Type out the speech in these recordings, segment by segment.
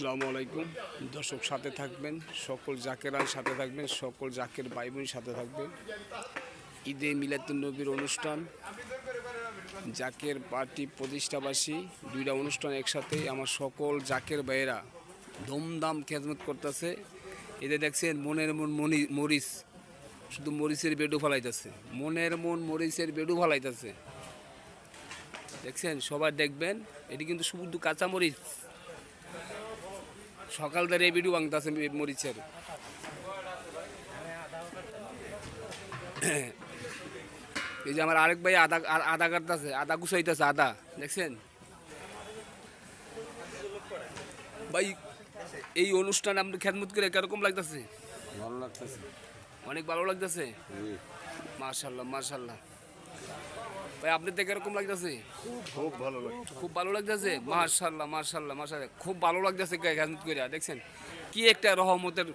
আসসালামু আলাইকুম দর্শক, সাথে থাকবেন সকল জাকেরান, সাথে থাকবেন সকল জাকের ভাই বোন, সাথে থাকবেন। ঈদে মিলাদুন্নবীর অনুষ্ঠান, জাকের পার্টি প্রতিষ্ঠাবাসী, দুইটা অনুষ্ঠান একসাথে। আমার সকল জাকের ভাইয়েরা ধুমধাম খেদমত করতেছে। এতে দেখছেন মনের মন মরিচ, শুধু মরিচের বেডু ফালাইতেছে, মনের মন মরিচের বেডু ফালাইতেছে। দেখছেন, সবাই দেখবেন, এটি কিন্তু শুধু কাঁচা মরিচ। সকাল ধরে এই ভিডিও ভাঙতেছে মরিচের। এই যে আমার আরেক ভাই আদা কাটতেছে, আদা গুছাইতেছে, আদা দেখছেন ভাই। এই অনুষ্ঠানে আপনি খেদমত করে কিরকম লাগতেছে? ভালো লাগতেছে, অনেক ভালো লাগতেছে। মাশাল্লাহ মাশাল্লাহ। ভাই আপনি দেখে এরকম লাগতেছে? খুব ভালো লাগছে। খুব ভালো লাগতেছে। মাশাল্লাহ মাশাল্লাহ মাশাল্লাহ, খুব ভালো লাগতেছে খেদমত করে। দেখছেন কি একটা রহমতের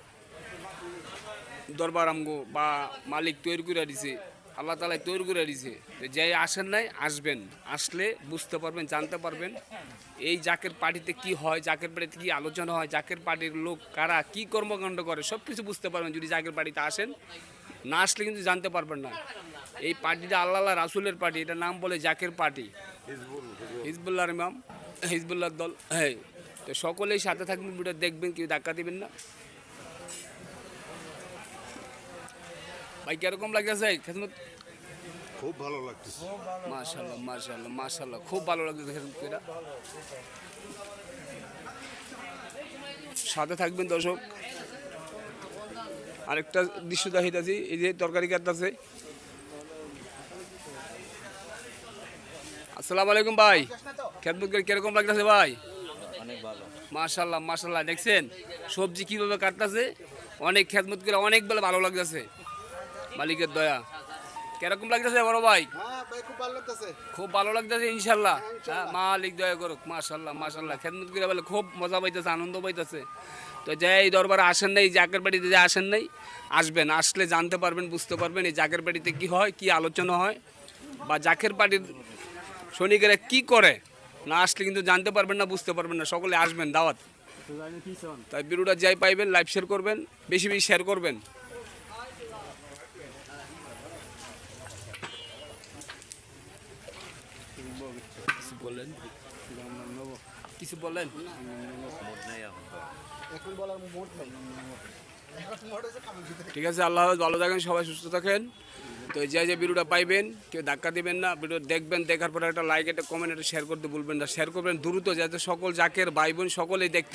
দরবার আমগো বা মালিক তৈরি করে দিছে, আল্লাহ তালা তৈরি করে দিছে। যাই আসেন নাই, আসবেন, আসলে বুঝতে পারবেন, জানতে পারবেন এই জাকের পার্টিতে কি হয়, জাকের পার্টিতে কি আলোচনা হয়, জাকের পার্টির লোক কারা কি কর্মকাণ্ড করে সব কিছু বুঝতে পারবেন যদি জাকের পার্টিতে আসেন। না আসলে কিন্তু জানতে পারবেন না। এই পার্টিটা আল্লাহ রাসুলের পার্টি, এটার নাম বলে জাকের পার্টি, হিজবুল্লাহর ইমাম, হিজবুল্লাহর দল। হ্যাঁ, তো সকলেই সাথে থাকবেন, ভিডিও দেখবেন, কেউ ধাক্কা দিবেন না। ভাই কিরকম লাগতেছে খেদমত? খুব ভালো লাগতেছে। মাশাআল্লাহ মাশাআল্লাহ মাশাআল্লাহ, খুব ভালো লাগতেছে খেদমত করে। সাথে থাকবেন দর্শক। আরেকটা দৃশ্য দেখাইতেছি, এই যে তরকারি কাটতেছে। আসসালামু আলাইকুম ভাই, খেদমত করে কিরকম লাগতেছে ভাই? অনেক ভালো। মাশাআল্লাহ মাশাআল্লাহ, দেখছেন সবজি কিভাবে কাটতেছে, অনেক খেদমত করে, অনেক বেলা ভালো লাগতেছে, মালিকের দয়া। কিরকম লাগতেছে বড় ভাই? খুব ভালো লাগতেছে। খুব ভালো লাগতেছে ইনশাল্লাহ। হ্যাঁ, মালিক দয়া করুক। মাশাল্লাহ মাশাল্লাহ, খেদমত করে বলে খুব মজা পাইতেছে, আনন্দ পাইতেছে। তো যে এই দরবারে আসেন নাই, জাকের বাড়িতে যে আসেন নাই, আসবেন, আসলে জানতে পারবেন, বুঝতে পারবেন এই জাকের বাড়িতে কি হয়, কি আলোচনা হয়, বা জাকের পার্টির সৈনিকেরা কি করে। না আসলে কিন্তু জানতে পারবেন না, বুঝতে পারবেন না। সকলে আসবেন, দাওয়াত। তাই ভিডিওটা যাই পাইবেন লাইভ শেয়ার করবেন, বেশি বেশি শেয়ার করবেন। কিছু বলেন, কিছু বলেন। ঠিক আছে, আল্লাহ হাফেজ, ভালো থাকেন, সবাই সুস্থ থাকেন। তো যে যে ভিডিওটা পাইবেন, কেউ ধাক্কা দিবেন না। ভিডিও দেখবেন, দেখার পরে একটা লাইক, একটা কমেন্ট, একটা শেয়ার করতে ভুলবেন না। শেয়ার করবেন দ্রুত, যাতে সকল জাকের ভাই বোন সকলেই দেখতে